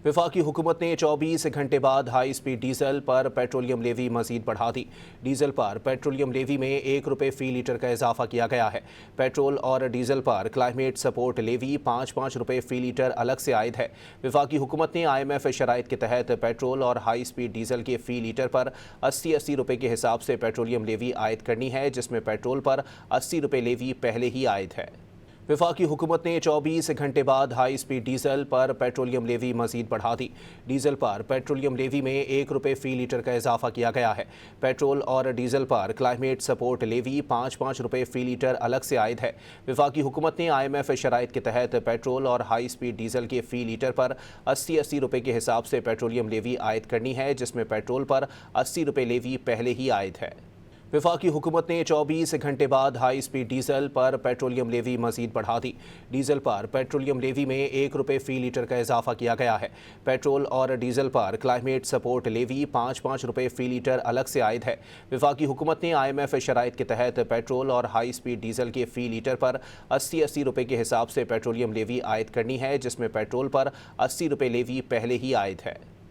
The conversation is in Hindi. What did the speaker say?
वफाकी हुकूमत ने 24 घंटे बाद हाई स्पीड डीजल पर पेट्रोलियम लेवी मजीद बढ़ा दी। डीजल पर पेट्रोलियम लेवी में ₹1 फी लीटर का इजाफा किया गया है। पेट्रोल और डीजल पर क्लाइमेट सपोर्ट लेवी ₹5 फी लीटर अलग से आयद है। वफाकी हुकूमत ने IMF शराइत के तहत पेट्रोल और हाई स्पीड डीजल के फी लीटर पर 80 रुपये के हिसाब से पेट्रोलियम लेवी आयद करनी है, जिसमें पेट्रोल पर ₹80 लेवी पहले ही आयद है। वफाकी हुकूमत ने 24 घंटे बाद हाई स्पीड डीजल पर पेट्रोलियम लेवी मजीद बढ़ा दी। डीजल पर पेट्रोलियम लेवी में ₹1 फी लीटर का इजाफा किया गया है। पेट्रोल और डीजल पर क्लाइमेट सपोर्ट लेवी ₹5 फी लीटर अलग से आयद है। वफाकी हुकूमत ने IMF शराइत के तहत पेट्रोल और हाई स्पीड डीजल के फी लीटर पर 80 रुपये के हिसाब से पेट्रोलियम लेवी आयद करनी है, जिसमें पेट्रोल पर ₹80 लेवी पहले ही आयद है। वफाकी हुकूमत ने 24 घंटे बाद हाई स्पीड डीजल पर पेट्रोलियम लेवी मजीद बढ़ा दी। डीजल पर पेट्रोलियम लेवी में ₹1 फी लीटर का इजाफा किया गया है। पेट्रोल और डीजल पर क्लाइमेट सपोर्ट लेवी ₹5 फी लीटर अलग से आयद है। वफाकी हुकूमत ने IMF शराइत के तहत पेट्रोल और हाई स्पीड डीजल के फी लीटर पर 80 रुपये के हिसाब से पेट्रोलियम लेवी आयद करनी है, जिसमें पेट्रोल पर ₹80 लेवी पहले ही आयद है।